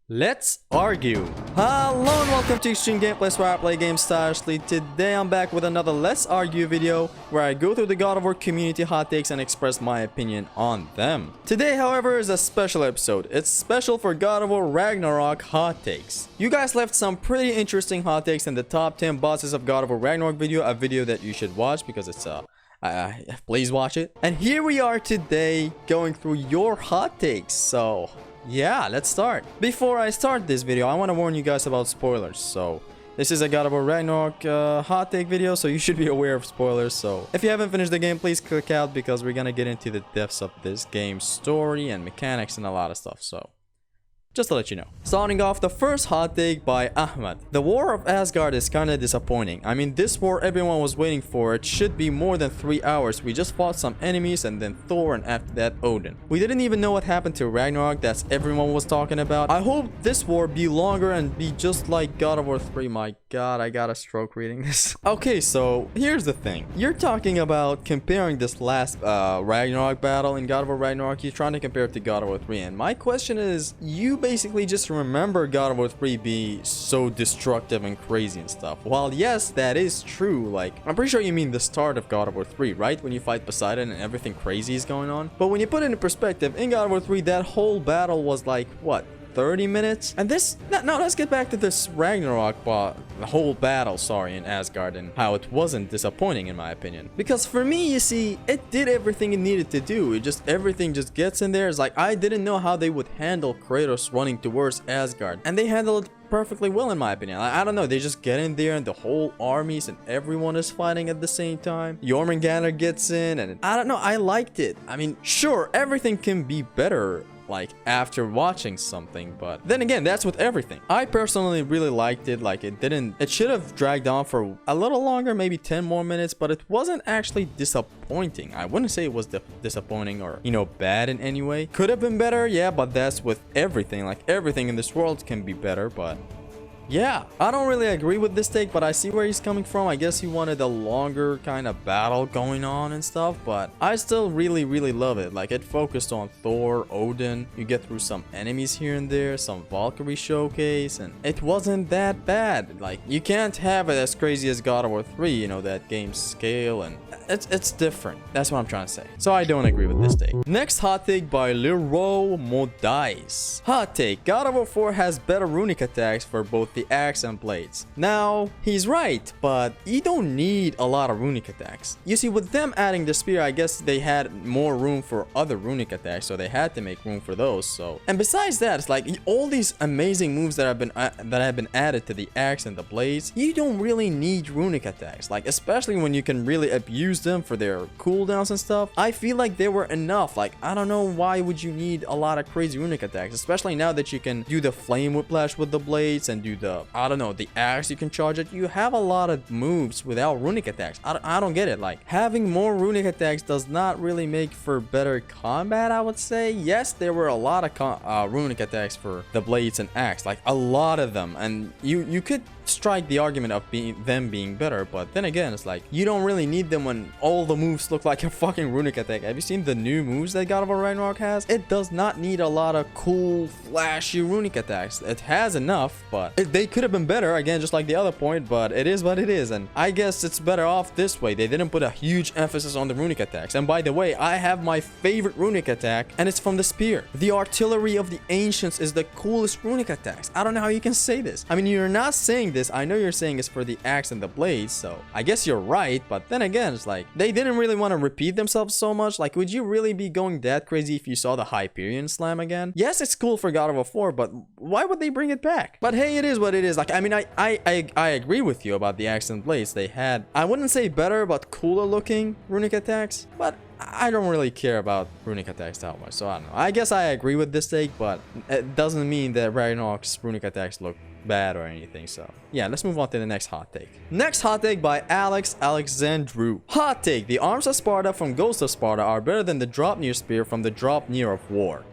Let's argue. Hello and welcome to Extreme Gameplays, where I play games stylishly. Today I'm back with another Let's Argue video where I go through the God of War community hot takes and express my opinion on them. Today, however, is a special episode. It's special for God of War Ragnarok hot takes. You guys left some pretty interesting hot takes in the top 10 bosses of God of War Ragnarok video, a video that you should watch because it's please watch it. And here we are today going through your hot takes. So yeah, let's start. Before I start this video, I want to warn you guys about spoilers. So this is a God of War Ragnarok hot take video, so you should be aware of spoilers. So if you haven't finished the game, please click out because we're gonna get into the depths of this game's story and mechanics and a lot of stuff. So just to let you know. Starting off, the first hot take by Ahmed. The War of Asgard is kinda disappointing. I mean, this war everyone was waiting for. It should be more than 3 hours. We just fought some enemies and then Thor, and after that Odin. We didn't even know what happened to Ragnarok. That's everyone was talking about. I hope this war be longer and be just like God of War 3. My god, I got a stroke reading this. Okay, so here's the thing. You're talking about comparing this last Ragnarok battle in God of War Ragnarok. You're trying to compare it to God of War 3. And my question is, you basically just remember God of War 3 be so destructive and crazy and stuff. While yes, that is true, like, I'm pretty sure you mean the start of God of War 3, right? When you fight Poseidon and everything crazy is going on. But when you put it in perspective, in God of War 3, that whole battle was like, what? 30 minutes? And this, no, let's get back to this Ragnarok, the whole battle, sorry, in Asgard, and how it wasn't disappointing in my opinion. Because for me, you see, it did everything it needed to do. Everything just gets in there. It's like, I didn't know how they would handle Kratos running towards Asgard, and they handled it perfectly well in my opinion. I don't know, they just get in there and the whole armies and everyone is fighting at the same time. Jormungandr gets in, and I don't know, I liked it. I mean, sure, everything can be better like after watching something, but then again, that's with everything. I personally really liked it. Like, it should have dragged on for a little longer, maybe 10 more minutes, but it wasn't actually disappointing. I wouldn't say it was disappointing or, you know, bad in any way. Could have been better, yeah, but that's with everything. Like, everything in this world can be better, but yeah, I don't really agree with this take, but I see where he's coming from. I guess he wanted a longer kind of battle going on and stuff, but I still really love it. Like, it focused on Thor, Odin, you get through some enemies here and there, some Valkyrie showcase, and it wasn't that bad. Like, you can't have it as crazy as God of War 3, you know, that game's scale, and it's different. That's what I'm trying to say. So I don't agree with this take. Next hot take by Leroy Modais. Hot take: God of War 4 has better runic attacks for both the axe and blades. Now, he's right, but you don't need a lot of runic attacks. You see, with them adding the spear, I guess they had more room for other runic attacks, so they had to make room for those. So, and besides that, it's like all these amazing moves that have been added to the axe and the blades, you don't really need runic attacks. Like, especially when you can really abuse them for their cooldowns and stuff. I feel like they were enough. Like, I don't know why would you need a lot of crazy runic attacks, especially now that you can do the flame whiplash with the blades and do the, I don't know, the axe, you can charge it. You have a lot of moves without runic attacks. I don't get it. Like, having more runic attacks does not really make for better combat, I would say. Yes, there were a lot of runic attacks for the blades and axe, like a lot of them, and you could strike the argument of them being better, but then again, it's like you don't really need them when all the moves look like a fucking runic attack. Have you seen the new moves that God of War Ragnarok has? It does not need a lot of cool flashy runic attacks. It has enough, but they could have been better, again, just like the other point, but it is what it is, and I guess it's better off this way. They didn't put a huge emphasis on the runic attacks. And by the way, I have my favorite runic attack, and it's from the spear. The artillery of the ancients is the coolest runic attacks. I don't know how you can say this. I mean, you're not saying this. I know you're saying it's for the axe and the blades, so I guess you're right, but then again, it's like they didn't really want to repeat themselves so much. Like, would you really be going that crazy if you saw the Hyperion slam again? Yes, it's cool for God of War 4, but why would they bring it back? But hey, it is what it is. Like, I mean, I agree with you about the axe and blades. They had, I wouldn't say better, but cooler looking runic attacks, but I don't really care about runic attacks that much, so I don't know. I guess I agree with this take, but it doesn't mean that Ragnarok's runic attacks look bad or anything. So yeah, let's move on to the next hot take. Next hot take by Alex Alexandru. Hot take: the arms of Sparta from Ghost of Sparta are better than the Draupnir spear from the Draupnir of War.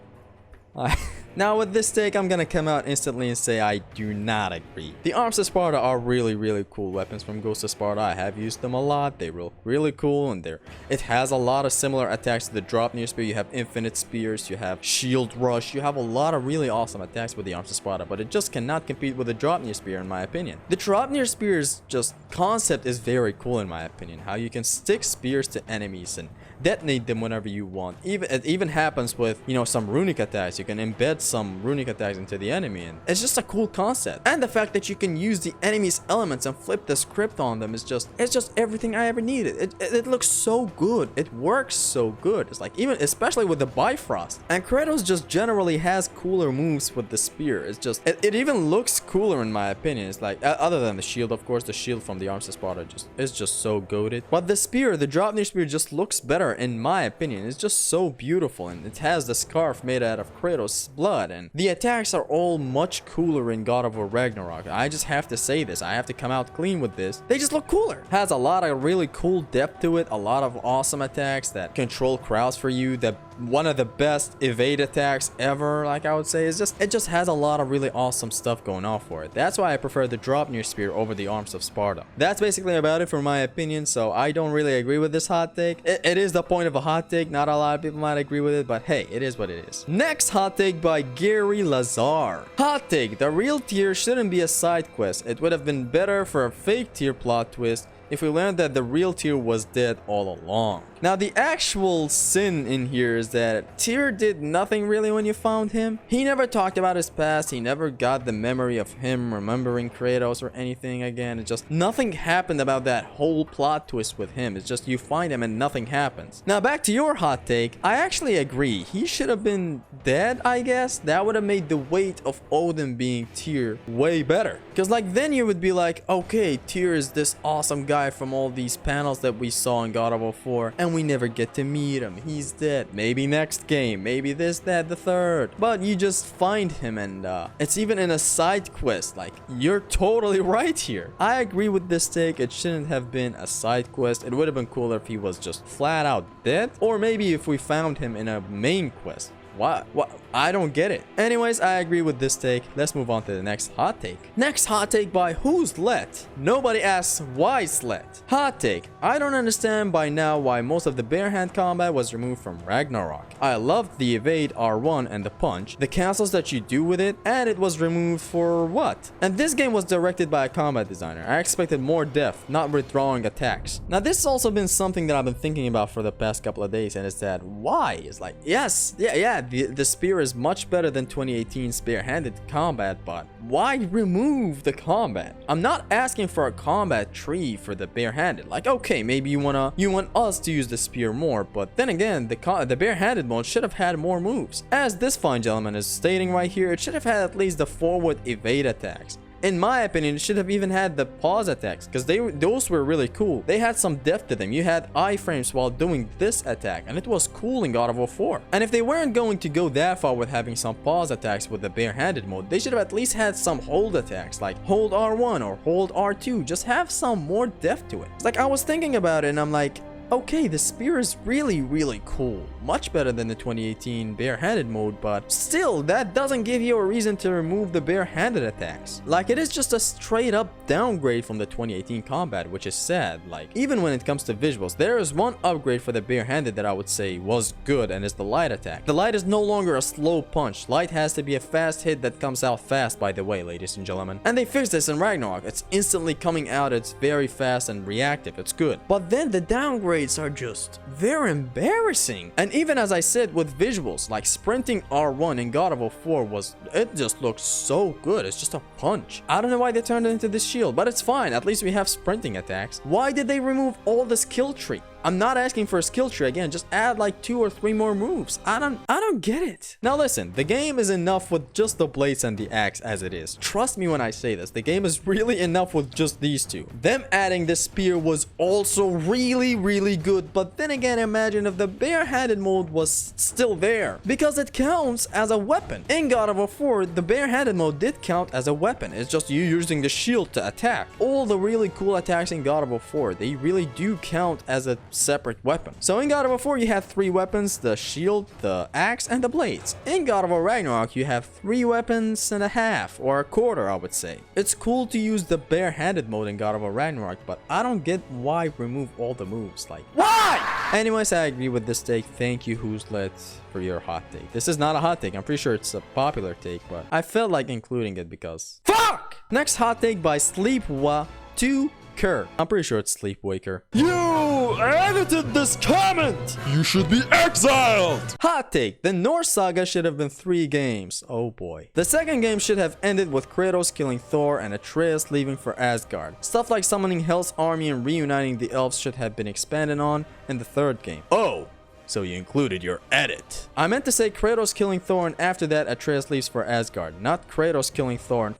Now with this take, I'm gonna come out instantly and say I do not agree. The arms of Sparta are really cool weapons from Ghost of Sparta. I have used them a lot. They were really cool, and it has a lot of similar attacks to the Draupnir spear. You have infinite spears, you have shield rush, you have a lot of really awesome attacks with the arms of Sparta, but it just cannot compete with the Draupnir spear in my opinion. The Draupnir spear's just concept is very cool in my opinion. How you can stick spears to enemies and detonate them whenever you want. It even happens with, you know, some runic attacks. You can embed some runic attacks into the enemy, and it's just a cool concept. And the fact that you can use the enemy's elements and flip the script on them is just, it's just everything I ever needed. It looks so good. It works so good. It's like, even especially with the Bifrost. And Kratos just generally has cooler moves with the spear. It's just, it even looks cooler in my opinion. It's like, other than the shield, of course, the shield from the arms of Sparta is just so goated. But the spear, the Draupnir spear, just looks better in my opinion. It's just so beautiful, and it has the scarf made out of Kratos' blood, and the attacks are all much cooler in God of War Ragnarok. I just have to say this. I have to come out clean with this. They just look cooler. Has a lot of really cool depth to it, a lot of awesome attacks that control crowds for you. One of the best evade attacks ever, like I would say. It just has a lot of really awesome stuff going on for it. That's why I prefer the Draupnir spear over the arms of Sparta. That's basically about it for my opinion, so I don't really agree with this hot take. It is the point of a hot take. Not a lot of people might agree with it, but hey, it is what it is. Next hot take by Gary Lazar. Hot take: the real Tyr shouldn't be a side quest. It would have been better for a fake Tyr plot twist if we learned that the real Tyr was dead all along. Now, the actual sin in here is that Tyr did nothing really when you found him. He never talked about his past. He never got the memory of him remembering Kratos or anything again. It's just nothing happened about that whole plot twist with him. It's just you find him and nothing happens. Now, back to your hot take. I actually agree. He should have been dead, I guess. That would have made the weight of Odin being Tyr way better. Because like then you would be like, okay, Tyr is this awesome guy from all these panels that we saw in God of War 4, and we never get to meet him. He's dead. Maybe next game, maybe this, that, the third. But you just find him, and it's even in a side quest. Like, you're totally right here. I agree with this take. It shouldn't have been a side quest. It would have been cooler if he was just flat out dead, or maybe if we found him in a main quest. What? I don't get it. Anyways, I agree with this take. Let's move on to the next hot take. Next hot take by Who's Let? Nobody asks why Slet. Hot take: I don't understand by now why most of the barehand combat was removed from Ragnarok. I loved the evade R1 and the punch, the cancels that you do with it, and it was removed for what? And this game was directed by a combat designer. I expected more depth, not withdrawing attacks. Now, this has also been something that I've been thinking about for the past couple of days, and it's that why? It's like, yes, yeah, the spear is much better than 2018's barehanded combat, but why remove the combat? I'm not asking for a combat tree for the barehanded. Like, okay, maybe you want us to use the spear more, but then again, the barehanded mode should have had more moves. As this fine gentleman is stating right here, it should have had at least the forward evade attacks. In my opinion, it should have even had the pause attacks, because those were really cool. They had some depth to them. You had iframes while doing this attack, and it was cool in God of War 4. And if they weren't going to go that far with having some pause attacks with the barehanded mode, they should have at least had some hold attacks, like hold R1 or hold R2. Just have some more depth to it. It's like, I was thinking about it, and I'm like, okay, the spear is really cool. Much better than the 2018 barehanded mode, but still, that doesn't give you a reason to remove the barehanded attacks. Like, it is just a straight up downgrade from the 2018 combat, which is sad. Like, even when it comes to visuals, there is one upgrade for the barehanded that I would say was good, and it's the light attack. The light is no longer a slow punch. Light has to be a fast hit that comes out fast, by the way, ladies and gentlemen. And they fixed this in Ragnarok. It's instantly coming out. It's very fast and reactive. It's good. But then the downgrades are just very embarrassing. And even as I said with visuals, like sprinting R1 in God of War 4 it just looks so good. It's just a punch. I don't know why they turned it into this shield, but it's fine. At least we have sprinting attacks. Why did they remove all the skill tree? I'm not asking for a skill tree again, just add like 2 or 3 more moves. I don't get it. Now listen, the game is enough with just the blades and the axe as it is. Trust me when I say this, the game is really enough with just these two. Them adding the spear was also really good, but then again, imagine if the barehanded mode was still there, because it counts as a weapon. In God of War 4, the barehanded mode did count as a weapon. It's just you using the shield to attack. All the really cool attacks in God of War 4, they really do count as a separate weapon. So in God of War 4, you had 3 weapons: the shield, the axe, and the blades. In God of War Ragnarok, you have 3 weapons and a half, or a quarter, I would say. It's cool to use the barehanded mode in God of War Ragnarok, but I don't get why remove all the moves. Like, why? Anyways, I agree with this take. Thank you, Who's Lit, for your hot take. This is not a hot take. I'm pretty sure it's a popular take, but I felt like including it because fuck! Next hot take by Sleepwa 2 Kerr. I'm pretty sure it's Sleepwaker. You edited this comment! You should be exiled! Hot take. The Norse saga should have been 3 games. Oh boy. The second game should have ended with Kratos killing Thor and Atreus leaving for Asgard. Stuff like summoning Hell's army and reuniting the elves should have been expanded on in the third game. Oh! So you included your edit. I meant to say Kratos killing Thor and after that Atreus leaves for Asgard. Not Kratos killing Thor and...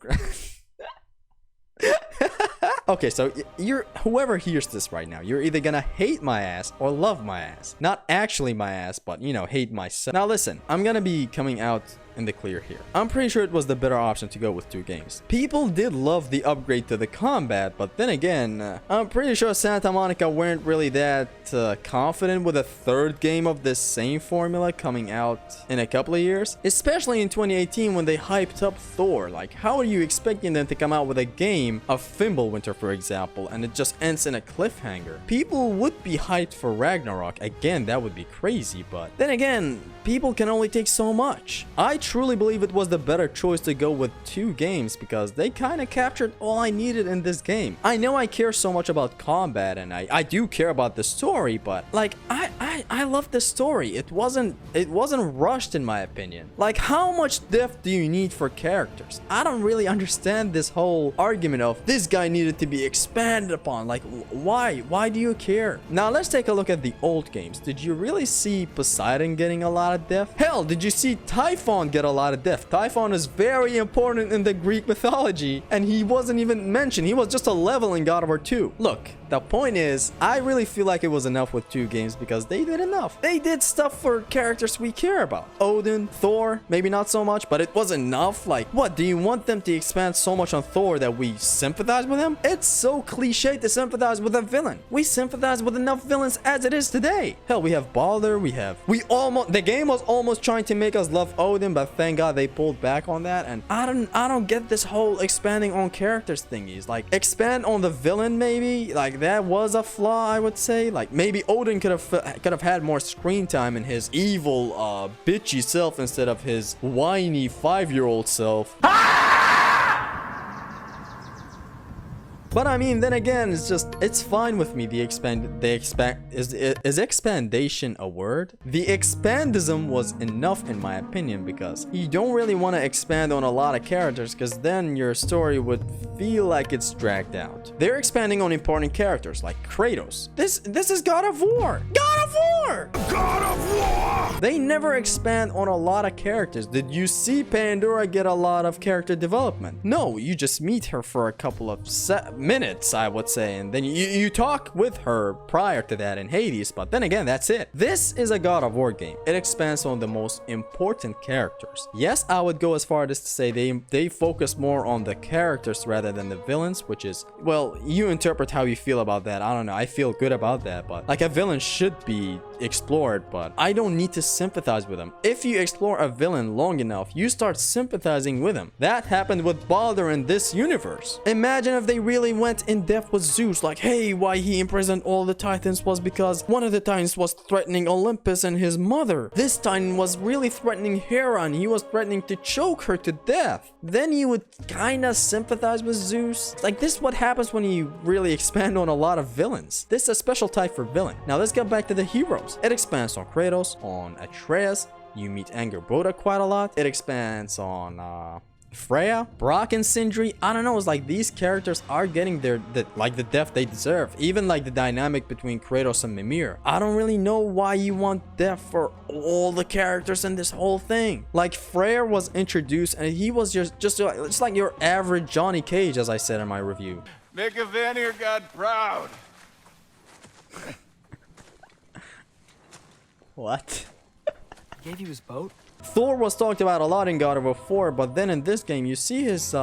Okay, so you're whoever hears this right now, you're either gonna hate my ass or love my ass. Not actually my ass, but you know, hate myself. Now listen, I'm gonna be coming out in the clear here. I'm pretty sure it was the better option to go with 2 games. People did love the upgrade to the combat, but then again, I'm pretty sure Santa Monica weren't really that confident with a third game of this same formula coming out in a couple of years. Especially in 2018 when they hyped up Thor. Like, how are you expecting them to come out with a game of Fimbulwinter, for example, and it just ends in a cliffhanger? People would be hyped for Ragnarok. Again, that would be crazy, but then again, people can only take so much. I truly believe it was the better choice to go with 2 games because they kind of captured all I needed in this game. I know I care so much about combat and I do care about the story, but like I love the story. It wasn't rushed in my opinion. Like, how much depth do you need for characters? I don't really understand this whole argument of this guy needed to be expanded upon. Like, why do you care? Now let's take a look at the old games. Did you really see Poseidon getting a lot of depth? Hell, did you see Typhon get a lot of depth? Typhon is very important in the Greek mythology and he wasn't even mentioned. He was just a level in God of War 2. Look, the point is, I really feel like it was enough with 2 games because they did enough. They did stuff for characters we care about. Odin, Thor, maybe not so much, but it was enough. Like, what, do you want them to expand so much on Thor that we sympathize with him? It's so cliche to sympathize with a villain. We sympathize with enough villains as it is today. Hell, we have Baldur, the game was almost trying to make us love Odin, but thank God they pulled back on that. And I don't get this whole expanding on characters thingies. Like, expand on the villain maybe. Like, that was a flaw, I would say. Like, maybe Odin could have had more screen time in his evil, bitchy self instead of his whiny 5-year-old self. But I mean, then again, it's fine with me. Is expandation a word? The expandism was enough in my opinion because you don't really want to expand on a lot of characters because then your story would feel like it's dragged out. They're expanding on important characters like Kratos. This is God of War. God of War! God of War! They never expand on a lot of characters. Did you see Pandora get a lot of character development? No, you just meet her for a couple of minutes, I would say, and then you talk with her prior to that in Hades, but then again, that's it. This is a God of War game. It expands on the most important characters. Yes, I would go as far as to say they focus more on the characters rather than the villains, which is, well, you interpret how you feel about that. I don't know, I feel good about that, but like, a villain should be explored, but I don't need to sympathize with him. If you explore a villain long enough, you start sympathizing with him. That happened with Baldur in this universe. Imagine if they really went in depth with Zeus, like, hey, why he imprisoned all the Titans was because one of the Titans was threatening Olympus and his mother. This Titan was really threatening Hera and he was threatening to choke her to death. Then you would kinda sympathize with Zeus. Like, this is what happens when you really expand on a lot of villains. This is a special type for villain. Now let's get back to the heroes. It expands on Kratos, on Atreus. You meet Angerboda quite a lot. It expands on Freya, Brock, and Sindri. I don't know, it's like these characters are getting the depth they deserve. Even like the dynamic between Kratos and Mimir. I don't really know why you want depth for all the characters in this whole thing. Like, Freya was introduced and he was just like your average Johnny Cage, as I said in my review. Make a Vanir god proud. What? Gave you his boat? Thor was talked about a lot in God of War 4, but then in this game you see his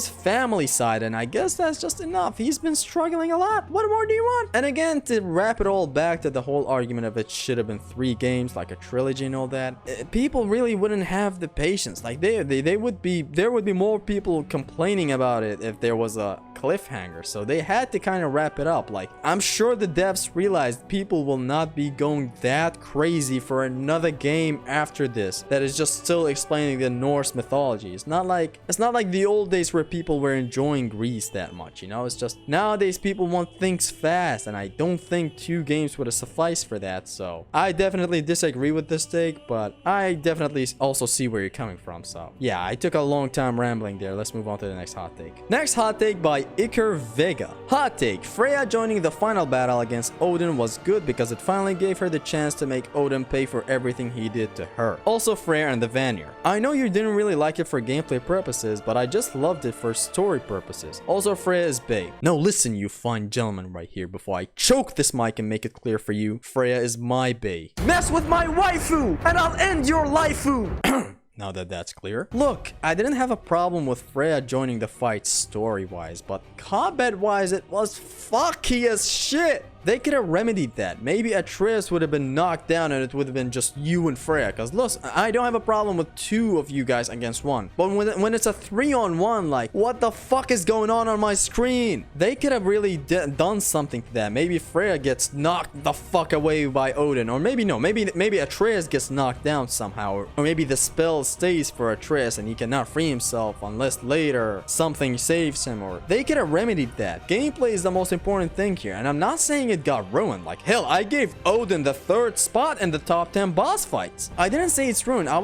family side, and I guess that's just enough. He's been struggling a lot. What more do you want? And again, to wrap it all back to the whole argument of it should have been 3 games, like a trilogy and all that, people really wouldn't have the patience. Like there would be more people complaining about it if there was a cliffhanger. So they had to kind of wrap it up. Like, I'm sure the devs realized people will not be going that crazy for another game after this that is just still explaining the Norse mythology. It's not like the old days where people were enjoying Greece that much, you know. It's just nowadays people want things fast, and I don't think 2 games would have sufficed for that. So I definitely disagree with this take, but I definitely also see where you're coming from. So yeah, I took a long time rambling there. Let's move on to the next hot take. Next hot take by Iker Vega. Hot take: Freya joining the final battle against Odin was good because it finally gave her the chance to make Odin pay for everything he did to her. Also Freya and the Vanir. I know you didn't really like it for gameplay purposes, but I just loved it for story purposes. Also Freya is bae. No, listen, you fine gentleman right here before I choke this mic and make it clear for you. Freya is my bae. Mess with my waifu and I'll end your lifeu. Now that that's clear. Look, I didn't have a problem with Freya joining the fight story-wise, but combat-wise, it was fucky as shit. They could have remedied that. Maybe Atreus would have been knocked down and it would have been just you and Freya. Because look, I don't have a problem with 2 of you guys against 1. But when it's a 3-on-1, like, what the fuck is going on my screen? They could have really done something to that. Maybe Freya gets knocked the fuck away by Odin. Or maybe no, maybe Atreus gets knocked down somehow. Or maybe the spell stays for Atreus and he cannot free himself unless later something saves him. Or they could have remedied that. Gameplay is the most important thing here. And I'm not saying it got ruined. Like, hell, I gave Odin the 3rd spot in the top 10 boss fights. I didn't say it's ruined. That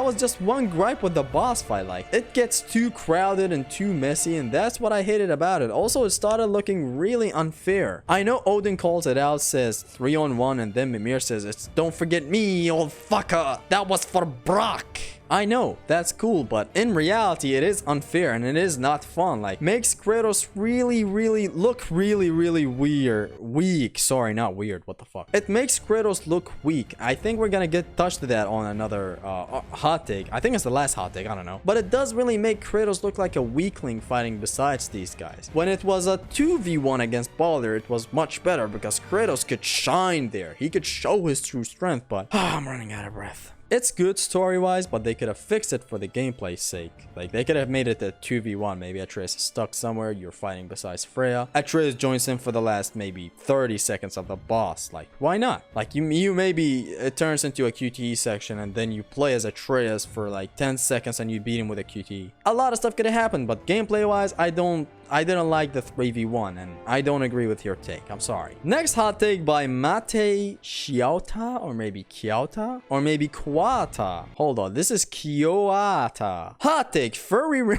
was just one gripe with the boss fight. Like, it gets too crowded and too messy, and that's what I hated about it. Also, it started looking really unfair. I know Odin calls it out, says 3-on-1, and then Mimir says, "It's don't forget me, old fucker. That was for Brock." I know, that's cool, but in reality, it is unfair and it is not fun. Like, makes Kratos really look really weak. Sorry, not weird. What the fuck? It makes Kratos look weak. I think we're gonna get touched to that on another hot take. I think it's the last hot take. I don't know. But it does really make Kratos look like a weakling fighting besides these guys. When it was a 2v1 against Baldur, it was much better because Kratos could shine there. He could show his true strength, but I'm running out of breath. It's good story-wise, but they could have fixed it for the gameplay's sake. Like, they could have made it a 2v1. Maybe Atreus is stuck somewhere, you're fighting besides Freya. Atreus joins him for the last maybe 30 seconds of the boss. Like, why not? Like, you maybe, it turns into a QTE section, and then you play as Atreus for like 10 seconds and you beat him with a QTE. A lot of stuff could have happened, but gameplay-wise, I didn't like the 3v1, and I don't agree with your take. I'm sorry. Next hot take by Mate Chiauta, or maybe Kiauta, or maybe Kwata. Hold on, this is Kyoata. Hot take: Furry.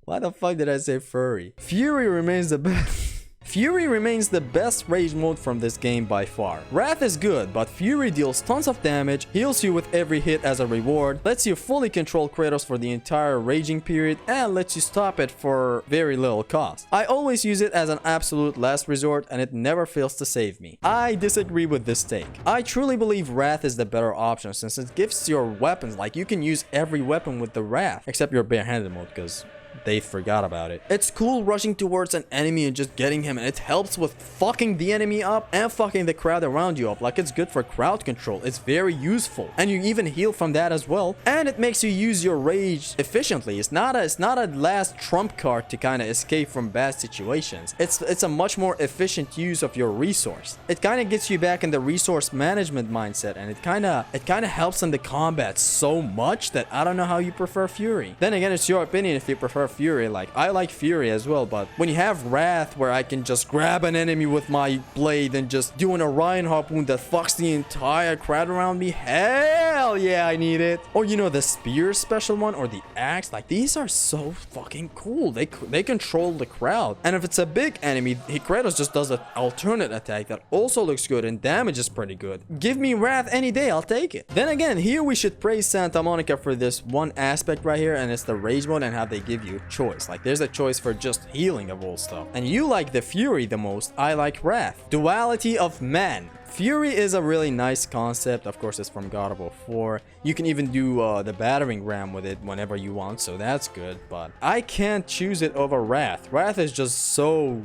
Why the fuck did I say furry? Fury remains the best. Fury remains the best rage mode from this game by far. Wrath is good, but Fury deals tons of damage, heals you with every hit as a reward, lets you fully control Kratos for the entire raging period, and lets you stop it for very little cost. I always use it as an absolute last resort, and it never fails to save me. I disagree with this take. I truly believe Wrath is the better option since it gives your weapons, like you can use every weapon with the Wrath, except your barehanded mode, because they forgot about it. It's cool rushing towards an enemy and just getting him, and it helps with fucking the enemy up and fucking the crowd around you up. Like, it's good for crowd control. It's very useful, and you even heal from that as well, and it makes you use your rage efficiently. It's not a last trump card to kind of escape from bad situations. It's a much more efficient use of your resource. It kind of gets you back in the resource management mindset, and it kind of helps in the combat so much that I don't know how you prefer Fury. Then again, it's your opinion if you prefer Fury. Like, I like Fury as well, but when you have Wrath where I can just grab an enemy with my blade and just do an Orion harpoon that fucks the entire crowd around me, hell yeah, I need it. Or, you know, the spear special one, or the axe. Like, these are so fucking cool. They control the crowd, and if it's a big enemy, Kratos just does an alternate attack that also looks good and damage is pretty good. Give me Wrath any day, I'll take it. Then again, here we should praise Santa Monica for this one aspect right here, and it's the rage mode and how they give you choice. Like, there's a choice for just healing of all stuff, and you like the Fury the most. I like Wrath. Duality of man. Fury is a really nice concept. Of course, it's from God of War 4. You can even do the battering ram with it whenever you want, so that's good. But I can't choose it over Wrath. Wrath is just so...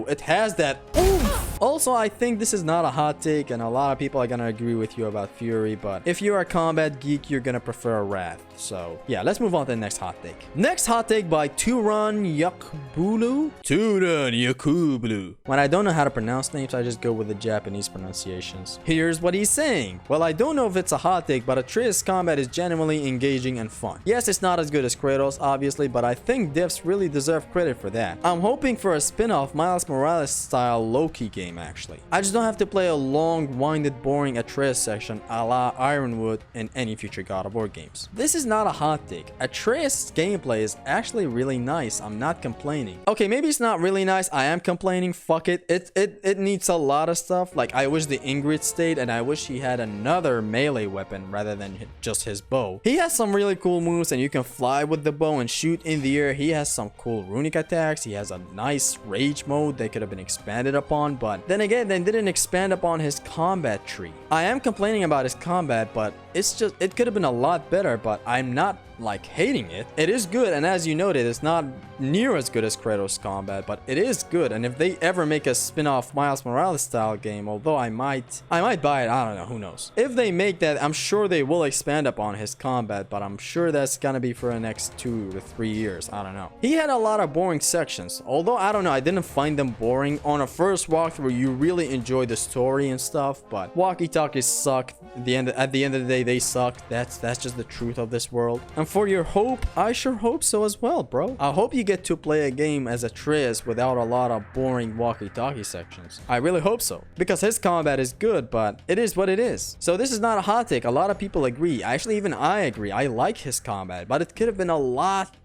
It has that oomph. Also, I think this is not a hot take, and a lot of people are gonna agree with you about Fury, but if you're a combat geek, you're gonna prefer Wrath. So, yeah, let's move on to the next hot take. Next hot take by Turan Yakublu. Turan Yakublu. When I don't know how to pronounce names, I just go with the Japanese pronunciations. Here's what he's saying. Well, I don't know if it's a hot take, but Atreus combat is genuinely engaging and fun. Yes, it's not as good as Kratos, obviously, but I think devs really deserve credit for that. I'm hoping for a spin-off Miles Morales style Loki game, actually. I just don't have to play a long, winded, boring Atreus section a la Ironwood in any future God of War games. This is not a hot take. Atreus' gameplay is actually really nice. I'm not complaining. Okay, maybe it's not really nice. I am complaining. Fuck it. It needs a lot of stuff. Like, I wish the Ingrid stayed, and I wish he had another melee weapon rather than just his bow. He has some really cool moves, and you can fly with the bow and shoot in the air. He has some cool runic attacks. He has a nice rage mode that could have been expanded upon, but then again, they didn't expand upon his combat tree. I am complaining about his combat, but it's just, it could have been a lot better, but I'm not like hating it. It is good, and as you noted, it's not near as good as Kratos combat, but it is good. And if they ever make a spin-off Miles Morales style game, although I might buy it, I don't know, who knows. If they make that, I'm sure they will expand upon his combat, but I'm sure that's gonna be for the next 2 to 3 years. I don't know. He had a lot of boring sections, although I don't know, I didn't find them boring. On a first walkthrough, you really enjoy the story and stuff, but walkie-talkies suck. At the end of the day, they suck. That's just the truth of this world. And for your hope, I sure hope so as well, bro. I hope you get to play a game as Atreus without a lot of boring walkie-talkie sections. I really hope so, because his combat is good, but it is what it is. So this is not a hot take. A lot of people agree. Actually, even I agree. I like his combat, but it could have been a lot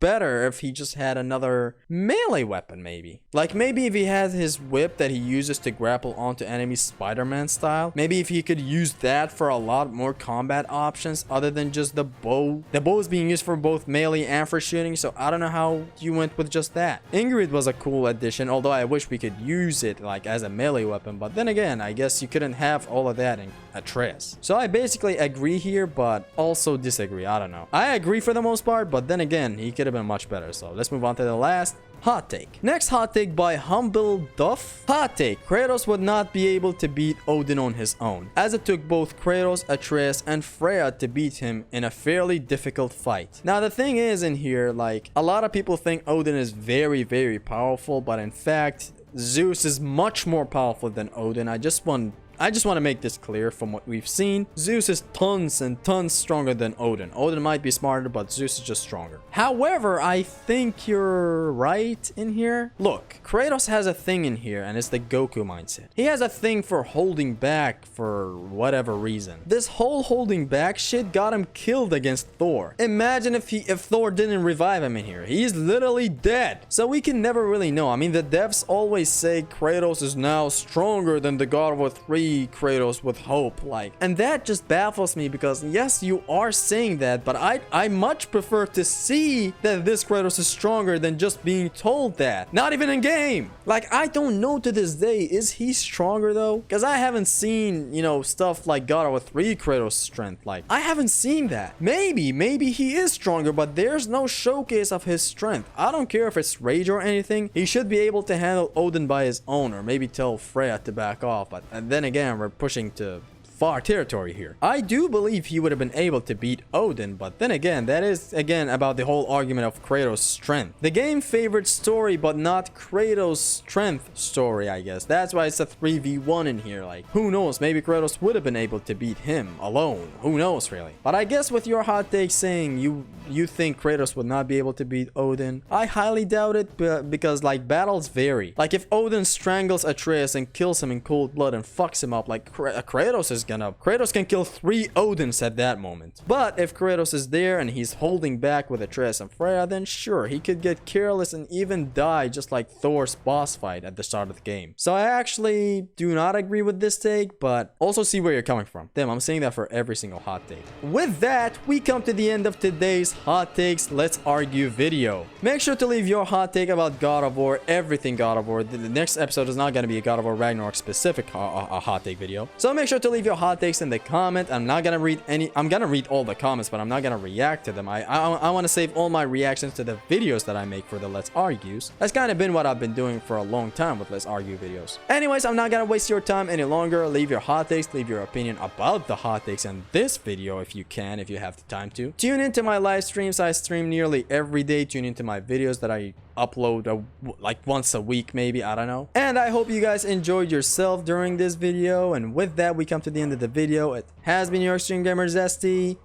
better if he just had another melee weapon, maybe. Like, maybe if he has his whip that he uses to grapple onto enemies Spider-Man style, maybe if he could use that for a lot more combat options other than just the bow. The bow is being used for both melee and for shooting, so I don't know how you went with just that. Ingrid was a cool addition, although I wish we could use it like as a melee weapon, but then again, I guess you couldn't have all of that in Atreus. So I basically agree here, but also disagree. I don't know. I agree for the most part, but then again, he could have been much better. So let's move on to the last hot take. Next hot take by Humble Duff. Hot take: Kratos would not be able to beat Odin on his own, as it took both Kratos, Atreus, and Freya to beat him in a fairly difficult fight. Now the thing is in here, like, a lot of people think Odin is very, very powerful, but in fact, Zeus is much more powerful than Odin. I just want to make this clear. From what we've seen, Zeus is tons and tons stronger than Odin. Odin might be smarter, but Zeus is just stronger. However, I think you're right in here. Look, Kratos has a thing in here, and it's the Goku mindset. He has a thing for holding back for whatever reason. This whole holding back shit got him killed against Thor. Imagine if Thor didn't revive him in here. He's literally dead. So we can never really know. I mean, the devs always say Kratos is now stronger than the God of War 3 Kratos with hope, like, and that just baffles me, because yes, you are saying that, but I much prefer to see that this Kratos is stronger than just being told that. Not even in game. Like, I don't know to this day, is he stronger though? Because I haven't seen, you know, stuff like God of War 3 Kratos strength. Like, I haven't seen that. Maybe he is stronger, but there's no showcase of his strength. I don't care if it's rage or anything. He should be able to handle Odin by his own, or maybe tell Freya to back off. But and then again, we're pushing to far territory here. I do believe he would have been able to beat Odin, but then again, that is again about the whole argument of Kratos' strength. The game favored story, but not Kratos' strength story, I guess. That's why it's a 3v1 in here. Like, who knows? Maybe Kratos would have been able to beat him alone. Who knows, really? But I guess with your hot take saying you think Kratos would not be able to beat Odin, I highly doubt it, because like, battles vary. Like, if Odin strangles Atreus and kills him in cold blood and fucks him up, like, Kratos is Kratos can kill 3 Odins at that moment. But if Kratos is there and he's holding back with Atreus and Freya, then sure, he could get careless and even die just like Thor's boss fight at the start of the game. So I actually do not agree with this take, but also see where you're coming from. Damn, I'm saying that for every single hot take. With that, we come to the end of today's Hot Takes Let's Argue video. Make sure to leave your hot take about God of War, everything God of War. The next episode is not going to be a God of War Ragnarok specific hot take video. So make sure to leave your hot takes in the comment. I'm not going to read any, I'm going to read all the comments, but I'm not going to react to them. I want to save all my reactions to the videos that I make for the Let's Argues. That's kind of been what I've been doing for a long time with Let's Argue videos. Anyways, I'm not going to waste your time any longer. Leave your hot takes, leave your opinion about the hot takes in this video if you can, if you have the time to. Tune into my live streams. I stream nearly every day. Tune into my videos that I upload like once a week, maybe, I don't know. And I hope you guys enjoyed yourself during this video. And with that, we come to the end of the video. It has been your Extreme Gamer Zesty.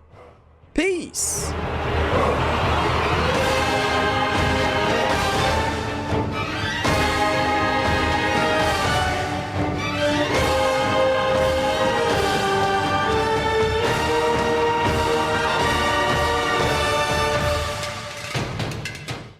Peace.